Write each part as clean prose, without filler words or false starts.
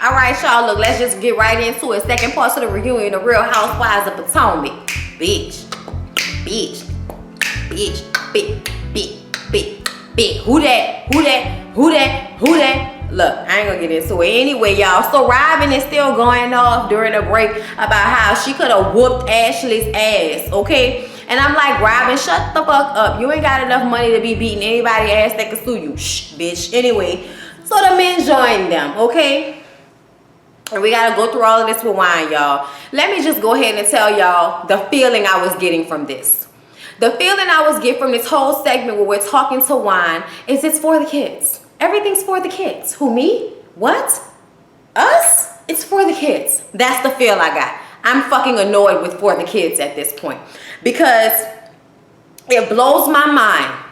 All right, y'all, look, let's just get right into it. Second part of the reunion, the Real Housewives of Potomac. Bitch. Bitch. Bitch. Bitch. Bitch. Bitch. Bitch. Who that? Who that? Who that? Who that? Look, I ain't gonna get into it anyway, y'all. So Robin is still going off during the break about how she could have whooped Ashley's ass, okay? And I'm like, Robin, shut the fuck up. You ain't got enough money to be beating anybody's ass that can sue you. Shh, bitch. Anyway, so the men joined them, okay? And we gotta go through all of this with wine, y'all. Let me just go ahead and tell y'all the feeling I was getting from this. The feeling I was getting from this whole segment where we're talking to wine is it's for the kids. Everything's for the kids. Who, me? What? Us? It's for the kids. That's the feel I got. I'm fucking annoyed with for the kids at this point because it blows my mind.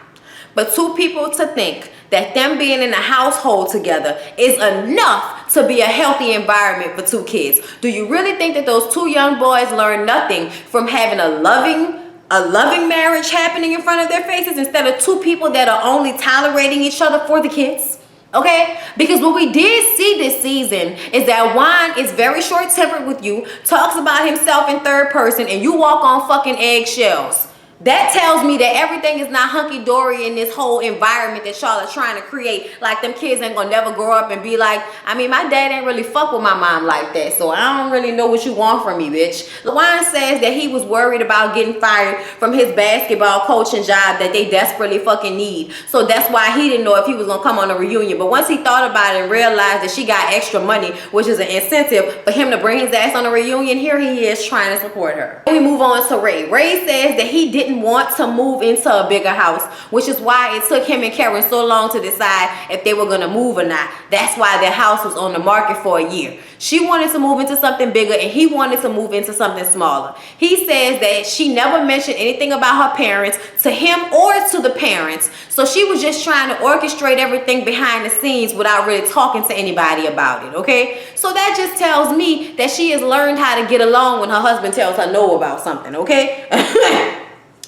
But two people to think that them being in a household together is enough to be a healthy environment for two kids. Do you really think that those two young boys learn nothing from having a loving marriage happening in front of their faces instead of two people that are only tolerating each other for the kids? Okay, because what we did see this season is that Juan is very short-tempered with you, talks about himself in third person, and you walk on fucking eggshells. That tells me that everything is not hunky-dory in this whole environment that y'all are trying to create. Like them kids ain't gonna never grow up and be like, I mean, my dad ain't really fuck with my mom like that, so I don't really know what you want from me, bitch. Juan says that he was worried about getting fired from his basketball coaching job that they desperately fucking need. So that's why he didn't know if he was gonna come on a reunion. But once he thought about it and realized that she got extra money, which is an incentive for him to bring his ass on a reunion, here he is trying to support her. Then we move on to Ray. Ray says that he didn't want to move into a bigger house, which is why it took him and Karen so long to decide if they were going to move or not. That's why their house was on the market for a year. She wanted to move into something bigger and he wanted to move into something smaller. He says that she never mentioned anything about her parents to him or to the parents, so she was just trying to orchestrate everything behind the scenes without really talking to anybody about it, okay? So that just tells me that she has learned how to get along when her husband tells her no about something, okay?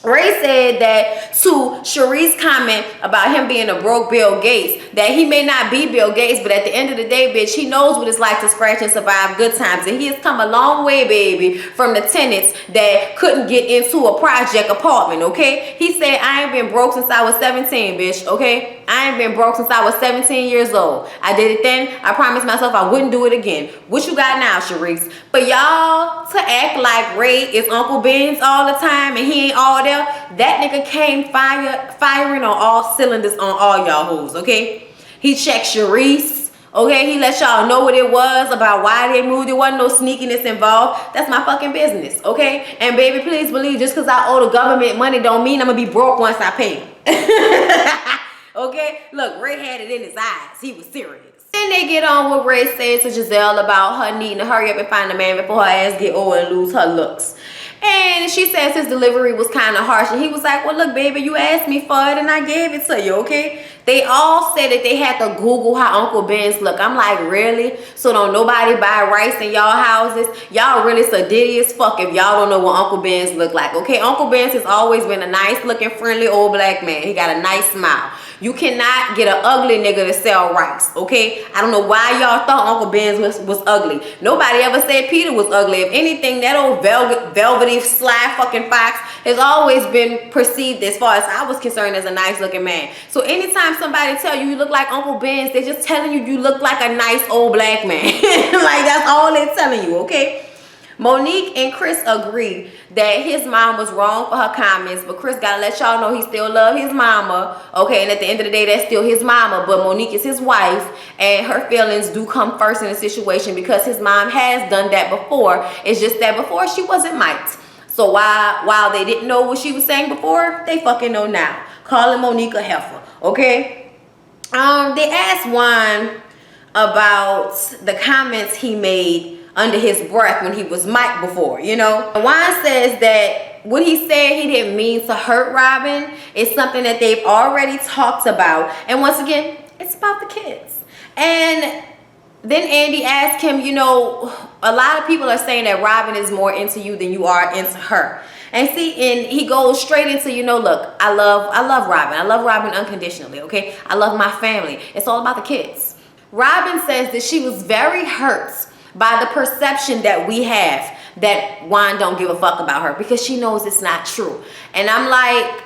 Ray said that to Sheree's comment about him being a broke Bill Gates, that he may not be Bill Gates, but at the end of the day, bitch, he knows what it's like to scratch and survive good times. And he has come a long way, baby, from the tenants that couldn't get into a project apartment, okay? He said, I ain't been broke since I was 17, bitch, okay? I ain't been broke since I was 17 years old. I did it then. I promised myself I wouldn't do it again. What you got now, Sharice? But y'all to act like Ray is Uncle Ben's all the time and he ain't all there, that nigga came firing on all cylinders on all y'all hoes, okay? He checked Sharice, okay? He let y'all know what it was, about why they moved. There wasn't no sneakiness involved. That's my fucking business, okay? And baby, please believe, just because I owe the government money don't mean I'm gonna be broke once I pay him. Okay? Look, Ray had it in his eyes. He was serious. Then they get on what Ray said to Giselle about her needing to hurry up and find a man before her ass get old and lose her looks. And she says his delivery was kind of harsh. And he was like, well, look, baby, you asked me for it and I gave it to you, okay? They all said that they had to Google how Uncle Ben's look. I'm like, really? So don't nobody buy rice in y'all houses? Y'all really sedity as fuck if y'all don't know what Uncle Ben's look like, okay? Uncle Ben's has always been a nice looking, friendly old black man. He got a nice smile. You cannot get an ugly nigga to sell rice, okay? I don't know why y'all thought Uncle Ben's was ugly. Nobody ever said Peter was ugly. If anything, that old velvety, sly fucking fox has always been perceived, as far as I was concerned, as a nice looking man. So anytime somebody tell you look like Uncle Ben's, they're just telling you look like a nice old black man. Like, that's all they're telling you, okay? Monique and Chris agree that his mom was wrong for her comments, but Chris gotta let y'all know he still love his mama, okay? And at the end of the day, that's still his mama, but Monique is his wife, and her feelings do come first in the situation because his mom has done that before. It's just that before she wasn't mic'd. So while they didn't know what she was saying before, they fucking know now. Calling Monique a heifer, okay? They asked Juan about the comments he made under his breath when he was mic'd before, you know? Juan says that what he said he didn't mean to hurt Robin is something that they've already talked about. And once again, it's about the kids. And then Andy asked him, you know, a lot of people are saying that Robin is more into you than you are into her. And see, and he goes straight into, you know, look, I love Robin. I love Robin unconditionally, okay? I love my family. It's all about the kids. Robin says that she was very hurt by the perception that we have that Juan don't give a fuck about her because she knows it's not true. And I'm like,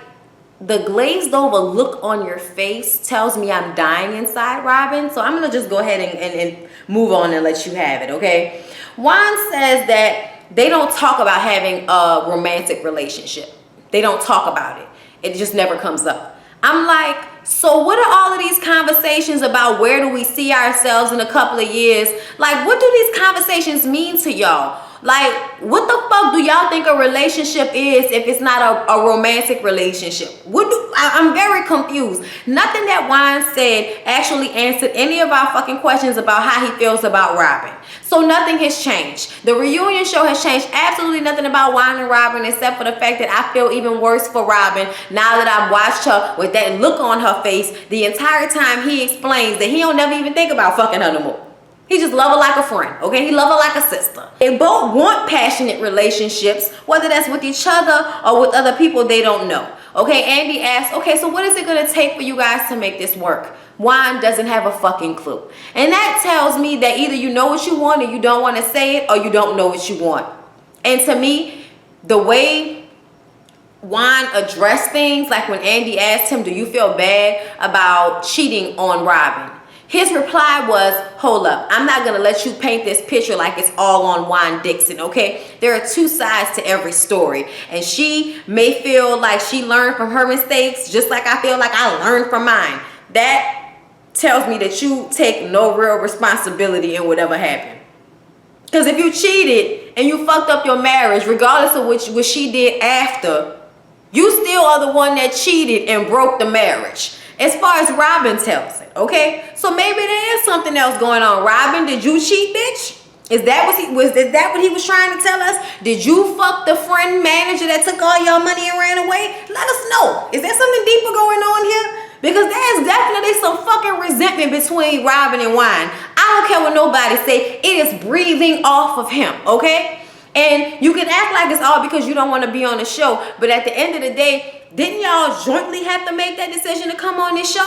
the glazed over look on your face tells me I'm dying inside, Robin. So I'm gonna just go ahead and move on and let you have it, okay? Juan says that they don't talk about having a romantic relationship. They don't talk about it. It just never comes up. I'm like, so what are all of these conversations about where do we see ourselves in a couple of years? Like, what do these conversations mean to y'all? Like, what the fuck do y'all think a relationship is if it's not a romantic relationship? I'm very confused. Nothing that Juan said actually answered any of our fucking questions about how he feels about Robin. So nothing has changed. The reunion show has changed absolutely nothing about Juan and Robin except for the fact that I feel even worse for Robin now that I've watched her with that look on her face the entire time he explains that he don't never even think about fucking her no more. He just love her like a friend, okay? He love her like a sister. They both want passionate relationships, whether that's with each other or with other people they don't know. Okay, Andy asks, okay, so what is it gonna take for you guys to make this work? Juan doesn't have a fucking clue. And that tells me that either you know what you want and you don't want to say it, or you don't know what you want. And to me, the way Juan addressed things, like when Andy asked him, do you feel bad about cheating on Robin? His reply was, hold up, I'm not going to let you paint this picture like it's all on Juan Dixon, okay? There are two sides to every story. And she may feel like she learned from her mistakes, just like I feel like I learned from mine. That tells me that you take no real responsibility in whatever happened. Because if you cheated and you fucked up your marriage, regardless of what she did after, you still are the one that cheated and broke the marriage. As far as Robin tells it, okay? So maybe there is something else going on. Robin, did you cheat, bitch? Is that what he was trying to tell us? Did you fuck the friend manager that took all your money and ran away? Let us know. Is there something deeper going on here? Because there's definitely some fucking resentment between Robin and Juan. I don't care what nobody say. It is breathing off of him, okay? And you can act like it's all because you don't want to be on the show. But at the end of the day, didn't y'all jointly have to make that decision to come on this show?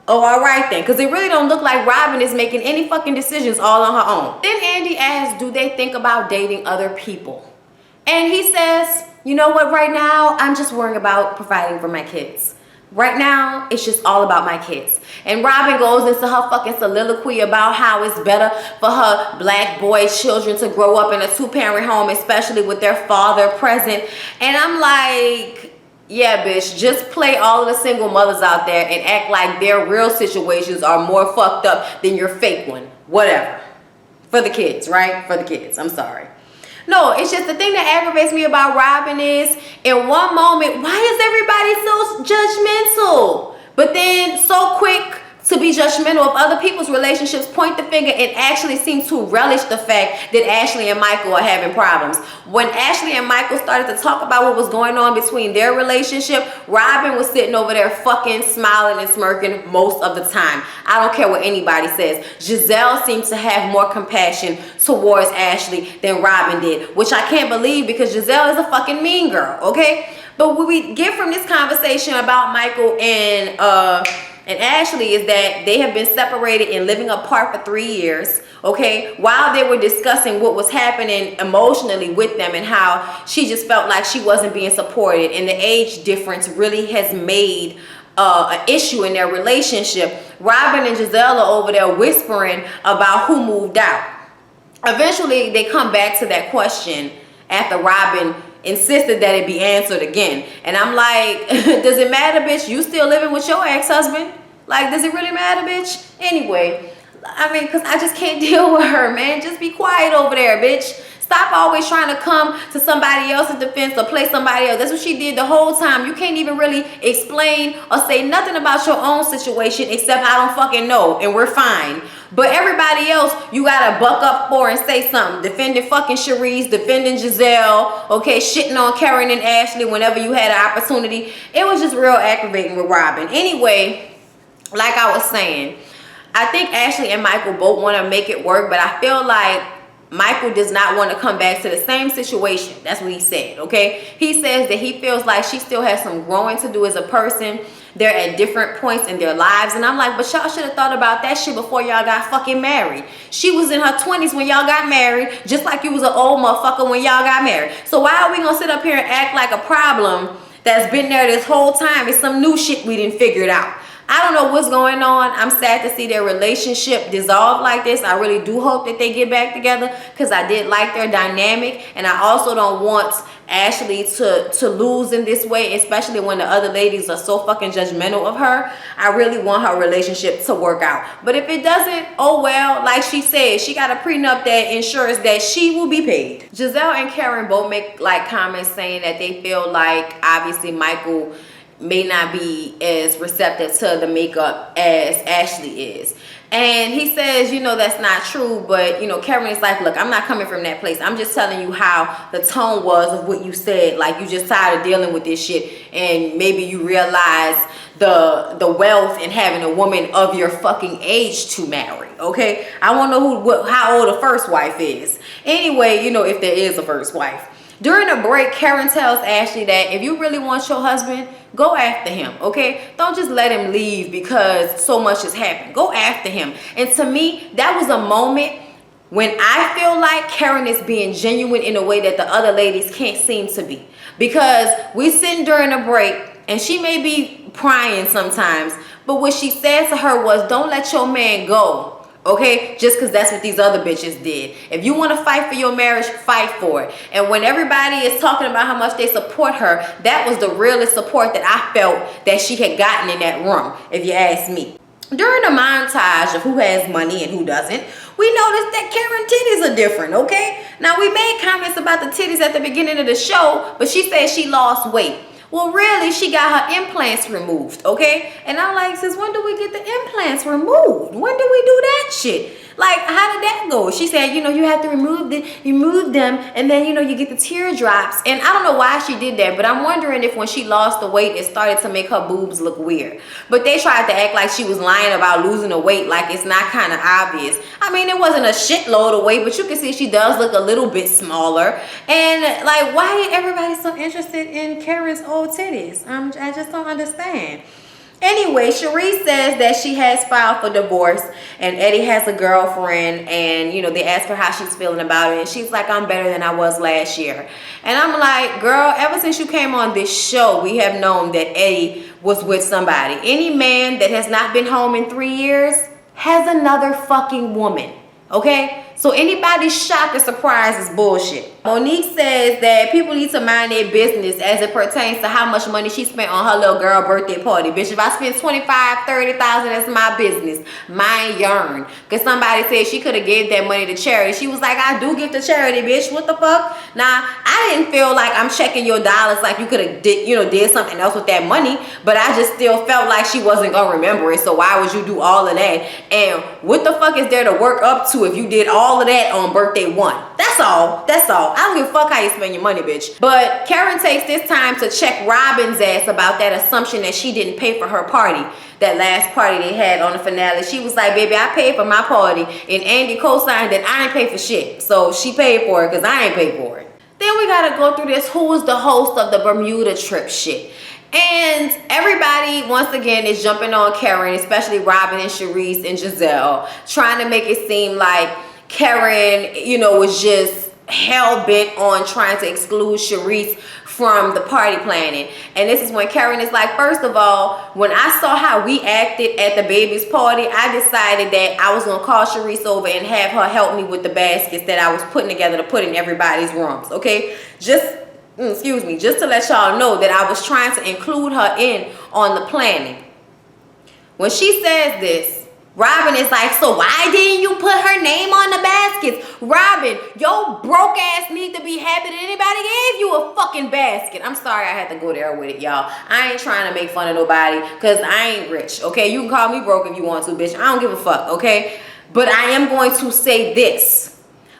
Oh, all right then. Because it really don't look like Robin is making any fucking decisions all on her own. Then Andy asks, do they think about dating other people? And he says, you know what, right now, I'm just worrying about providing for my kids. Right now, it's just all about my kids. And Robin goes into her fucking soliloquy about how it's better for her black boy children to grow up in a two-parent home, especially with their father present. And I'm like, yeah, bitch, just play all of the single mothers out there and act like their real situations are more fucked up than your fake one. Whatever. For the kids, right? For the kids. I'm sorry. No, it's just the thing that aggravates me about Robin is, in one moment, why is everybody so judgmental? But then so quick to be judgmental of other people's relationships, point the finger, and actually seem to relish the fact that Ashley and Michael are having problems. When Ashley and Michael started to talk about what was going on between their relationship, Robin was sitting over there fucking smiling and smirking most of the time. I don't care what anybody says. Giselle seems to have more compassion towards Ashley than Robin did, which I can't believe because Giselle is a fucking mean girl, okay? But what we get from this conversation about Michael and Ashley is that they have been separated and living apart for 3 years, okay, while they were discussing what was happening emotionally with them and how she just felt like she wasn't being supported, and the age difference really has made an issue in their relationship. Robin and Giselle are over there whispering about who moved out. Eventually, they come back to that question after Robin insisted that it be answered again. And I'm like, does it matter, bitch? You still living with your ex-husband? Like, does it really matter, bitch? Anyway, I mean, because I just can't deal with her, man. Just be quiet over there, bitch. Stop always trying to come to somebody else's defense or play somebody else. That's what she did the whole time. You can't even really explain or say nothing about your own situation except I don't fucking know and we're fine. But everybody else, you gotta buck up for and say something. Defending fucking Cherise, defending Giselle, okay, shitting on Karen and Ashley whenever you had an opportunity. It was just real aggravating with Robin. Anyway, like I was saying, I think Ashley and Michael both want to make it work, but I feel like Michael does not want to come back to the same situation. That's what he said, okay? He says that he feels like she still has some growing to do as a person, They're at different points in their lives. And I'm like, but y'all should have thought about that shit before y'all got fucking married. She was in her 20s when y'all got married, just like you was an old motherfucker when y'all got married. So why are we gonna sit up here and act like a problem that's been there this whole time? It's some new shit we didn't figure it out. I don't know what's going on. I'm sad to see their relationship dissolve like this. I really do hope that they get back together, because I did like their dynamic. And I also don't want Ashley to lose in this way, especially when the other ladies are so fucking judgmental of her. I really want her relationship to work out. But if it doesn't, oh well. Like she said, she got a prenup that ensures that she will be paid. Giselle and Karen both make like comments saying that they feel like obviously Michael may not be as receptive to the makeup as Ashley is. And he says, you know, that's not true. But, you know, Karen is like, look, I'm not coming from that place. I'm just telling you how the tone was of what you said. Like, you just tired of dealing with this shit. And maybe you realize the wealth in having a woman of your fucking age to marry. Okay? I want to know how old the first wife is. Anyway, you know, if there is a first wife. During a break, Karen tells Ashley that if you really want your husband, go after him, okay? Don't just let him leave because so much has happened. Go after him. And to me, that was a moment when I feel like Karen is being genuine in a way that the other ladies can't seem to be. Because we sitting during a break, and she may be crying sometimes, but what she said to her was, don't let your man go. Okay, just because that's what these other bitches did. If you want to fight for your marriage, fight for it. And when everybody is talking about how much they support her, that was the realest support that I felt that she had gotten in that room, if you ask me. During the montage of who has money and who doesn't, we noticed that Karen titties are different, okay? Now, we made comments about the titties at the beginning of the show, but she said she lost weight. Well, really, she got her implants removed, okay? And I'm like, sis, when do we get the implants removed? When do we do that shit? Like, how did that go? She said, you know, you have to remove them, and then, you know, you get the teardrops. And I don't know why she did that, but I'm wondering if when she lost the weight, it started to make her boobs look weird. But they tried to act like she was lying about losing the weight, like it's not kind of obvious. I mean, it wasn't a shitload of weight, but you can see she does look a little bit smaller. And, like, why is everybody so interested in Karen's old titties? I just don't understand. Anyway, Cherise says that she has filed for divorce, and Eddie has a girlfriend, and, you know, they ask her how she's feeling about it, and she's like, I'm better than I was last year. And I'm like, girl, ever since you came on this show, we have known that Eddie was with somebody. Any man that has not been home in 3 years has another fucking woman, okay? So anybody's shock or surprise is bullshit. Monique says that people need to mind their business as it pertains to how much money she spent on her little girl birthday party. Bitch, if I spend $25,000, $30,000, that's my business. Mine yearn. Because somebody said she could have gave that money to charity. She was like, I do give to charity, bitch. What the fuck? Nah, I didn't feel like I'm checking your dollars like you could have did something else with that money. But I just still felt like she wasn't going to remember it. So why would you do all of that? And what the fuck is there to work up to if you did all of that on birthday one? That's all. That's all. I don't give a fuck how you spend your money, bitch. But Karen takes this time to check Robin's ass about that assumption that she didn't pay for her party. That last party they had on the finale. She was like, baby, I paid for my party. And Andy co-signed that I ain't pay for shit. So she paid for it because I ain't paid for it. Then we gotta go through this who is the host of the Bermuda trip shit. And everybody, once again, is jumping on Karen, especially Robin and Cherise and Giselle, trying to make it seem like Karen, you know, was just hell-bent on trying to exclude Cherise from the party planning. And this is when Karen is like, first of all, when I saw how we acted at the baby's party, I decided that I was going to call Cherise over and have her help me with the baskets that I was putting together to put in everybody's rooms, okay? Just to let y'all know that I was trying to include her in on the planning. When she says this, Robin is like, so why didn't you put her name on the baskets? Robin, your broke ass need to be happy that anybody gave you a fucking basket. I'm sorry I had to go there with it, y'all. I ain't trying to make fun of nobody because I ain't rich, okay? You can call me broke if you want to, bitch. I don't give a fuck, okay? But I am going to say this.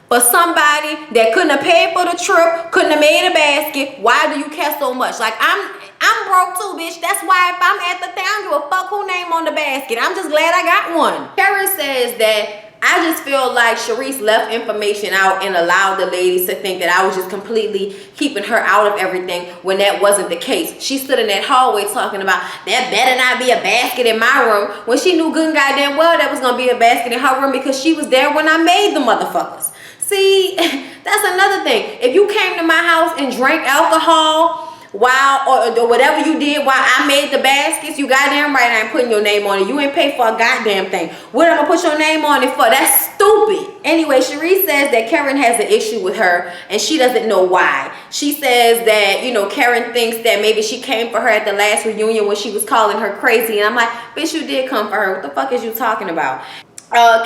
For somebody that couldn't have paid for the trip, couldn't have made a basket, why do you care so much? Like, I'm broke too, bitch. That's why if I'm at the thing, I don't give a fuck who name on the basket. I'm just glad I got one. Karen says that I just feel like Sharice left information out and allowed the ladies to think that I was just completely keeping her out of everything when that wasn't the case. She stood in that hallway talking about, there better not be a basket in my room, when she knew good and goddamn well there was going to be a basket in her room because she was there when I made the motherfuckers. See, that's another thing. If you came to my house and drank alcohol while, or whatever you did while I made the baskets, you goddamn right I ain't putting your name on it. You ain't paid for a goddamn thing. What am I gonna put your name on it for? That's stupid. Anyway, Sharice says that Karen has an issue with her and she doesn't know why. She says that, you know, Karen thinks that maybe she came for her at the last reunion when she was calling her crazy. And I'm like, bitch, you did come for her. What the fuck is you talking about?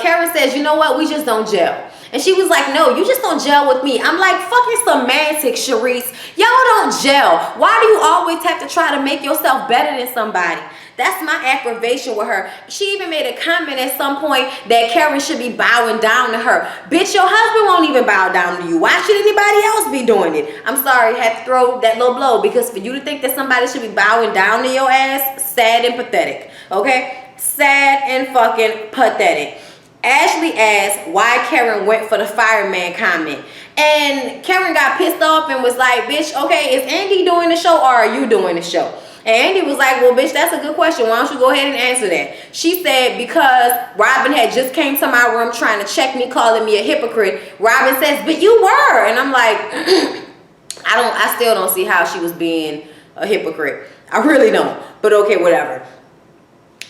Karen says, you know what? We just don't gel. And she was like, no, you just don't gel with me. I'm like, fucking semantics, Sharice. Y'all don't gel. Why do you always have to try to make yourself better than somebody? That's my aggravation with her. She even made a comment at some point that Karen should be bowing down to her. Bitch, your husband won't even bow down to you. Why should anybody else be doing it? I'm sorry, I had to throw that little blow, because for you to think that somebody should be bowing down to your ass, sad and pathetic. Okay? Sad and fucking pathetic. Ashley asked why Karen went for the fireman comment. And Karen got pissed off and was like, bitch, okay, is Andy doing the show or are you doing the show? And Andy was like, well, bitch, that's a good question. Why don't you go ahead and answer that? She said, because Robin had just came to my room trying to check me, calling me a hypocrite. Robin says, but you were. And I'm like, I still don't see how she was being a hypocrite. I really don't. But okay, whatever.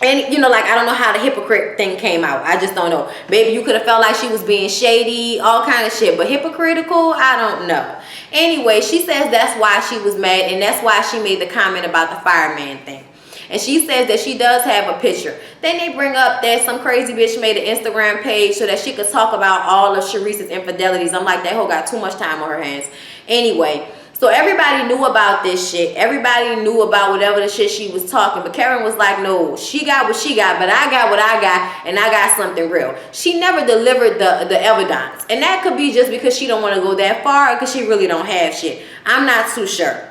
And, you know, like, I don't know how the hypocrite thing came out. I just don't know. Maybe you could have felt like she was being shady, all kind of shit. But hypocritical, I don't know. Anyway, she says that's why she was mad. And that's why she made the comment about the fireman thing. And she says that she does have a picture. Then they bring up that some crazy bitch made an Instagram page so that she could talk about all of Sharice's infidelities. I'm like, that hoe got too much time on her hands. Anyway. So everybody knew about this shit. Everybody knew about whatever the shit she was talking. But Karen was like, no, she got what she got, but I got what I got, and I got something real. She never delivered the evidence. And that could be just because she don't want to go that far or because she really don't have shit. I'm not too sure.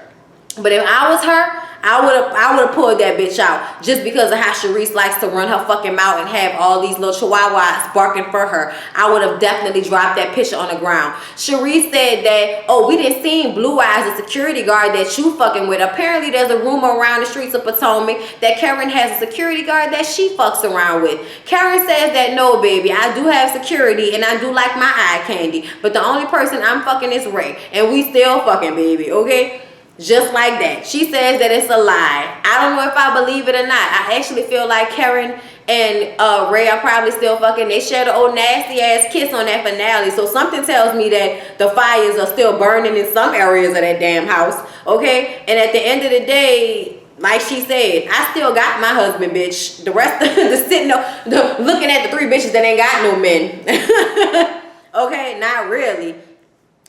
But if I was her, I would have pulled that bitch out just because of how Sharice likes to run her fucking mouth and have all these little chihuahuas barking for her. I would have definitely dropped that picture on the ground. Sharice said that, oh, we didn't see Blue Eyes, the security guard that you fucking with. Apparently there's a rumor around the streets of Potomac that Karen has a security guard that she fucks around with. Karen says that, no, baby, I do have security and I do like my eye candy. But the only person I'm fucking is Ray. And we still fucking, baby, okay? Just like that. She says that it's a lie. I don't know if I believe it or not. I actually feel like Karen and Ray are probably still fucking. They shared an old nasty ass kiss on that finale. So something tells me that the fires are still burning in some areas of that damn house. Okay? And at the end of the day, like she said, I still got my husband, bitch. The rest of the sitting looking at the three bitches that ain't got no men. Okay? Not really.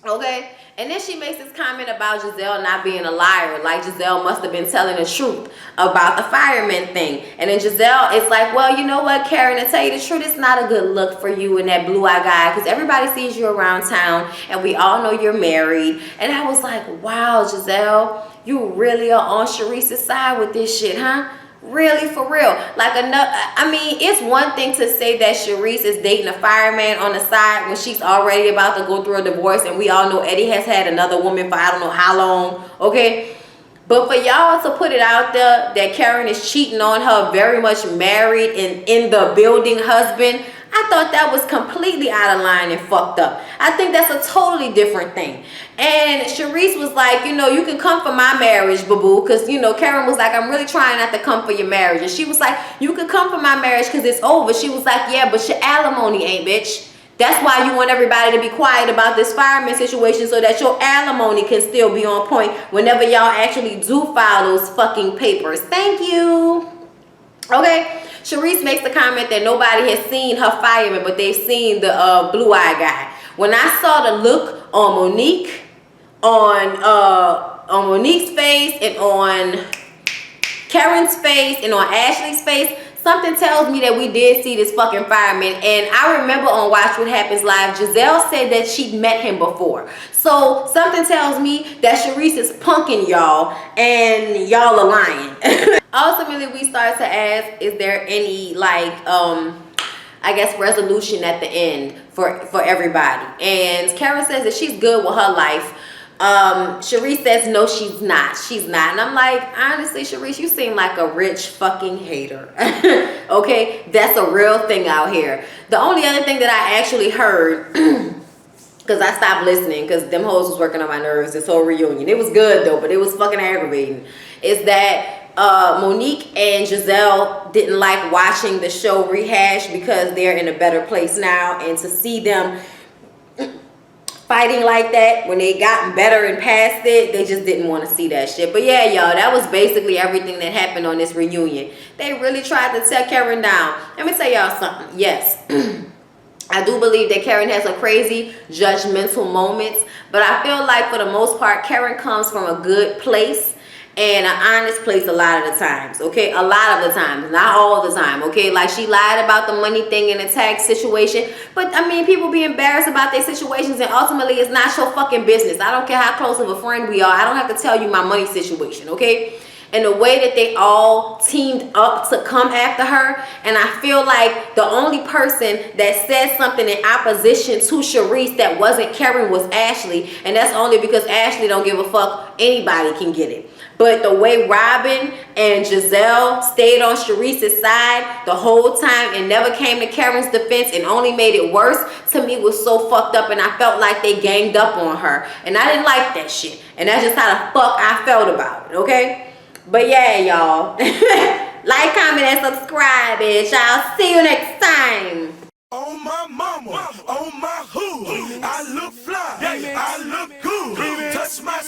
Okay? And then she makes this comment about Giselle not being a liar. Like Giselle must have been telling the truth about the fireman thing. And then Giselle is like, well, you know what, Karen, to tell you the truth, it's not a good look for you and that blue-eyed guy. Because everybody sees you around town and we all know you're married. And I was like, wow, Giselle, you really are on Sharice's side with this shit, huh? Really, for real. Like, I mean, it's one thing to say that Sharice is dating a fireman on the side when she's already about to go through a divorce, and we all know Eddie has had another woman for I don't know how long, okay? But for y'all to put it out there that Karen is cheating on her very much married and in the building husband, I thought that was completely out of line and fucked up. I think that's a totally different thing. And Sharice was like, you know, you can come for my marriage, boo-boo. Because, you know, Karen was like, I'm really trying not to come for your marriage. And she was like, you can come for my marriage because it's over. She was like, yeah, but your alimony ain't, bitch. That's why you want everybody to be quiet about this fireman situation so that your alimony can still be on point whenever y'all actually do file those fucking papers. Thank you. Okay. Sharice makes the comment that nobody has seen her fireman, but they've seen the blue-eyed guy. When I saw the look on Monique, on Monique's face, and on Karen's face, and on Ashley's face, something tells me that we did see this fucking fireman. And I remember on Watch What Happens Live, Giselle said that she'd met him before. So something tells me that Sharice is punking y'all and y'all are lying. Ultimately, we start to ask, is there any like I guess, resolution at the end for everybody. And Karen says that she's good with her life. Sharice says no, she's not. She's not. And I'm like, honestly, Sharice, you seem like a rich fucking hater. Okay, that's a real thing out here. The only other thing that I actually heard, because I stopped listening because them hoes was working on my nerves, this whole reunion. It was good though, but it was fucking aggravating. Is that Monique and Giselle didn't like watching the show rehash because they're in a better place now, and to see them fighting like that when they gotten better and past it, they just didn't want to see that shit. But yeah, y'all, that was basically everything that happened on this reunion. They really tried to tear Karen down. Let me tell y'all something. Yes, I do believe that Karen has some crazy judgmental moments, but I feel like for the most part, Karen comes from a good place and an honest place a lot of the times, okay? A lot of the times, not all the time, okay? Like, she lied about the money thing in the tax situation, but I mean, people be embarrassed about their situations, and ultimately it's not your fucking business. I don't care how close of a friend we are. I don't have to tell you my money situation, okay? And the way that they all teamed up to come after her, and I feel like the only person that said something in opposition to Sharice that wasn't Karen was Ashley, and that's only because Ashley don't give a fuck. Anybody can get it. But the way Robin and Giselle stayed on Sharice's side the whole time and never came to Karen's defense and only made it worse, to me was so fucked up, and I felt like they ganged up on her. And I didn't like that shit. And that's just how the fuck I felt about it, okay? But yeah, y'all. Like, comment, and subscribe, bitch. I'll see you next time. On my mama, on my hood, I look fly, I look good, touch my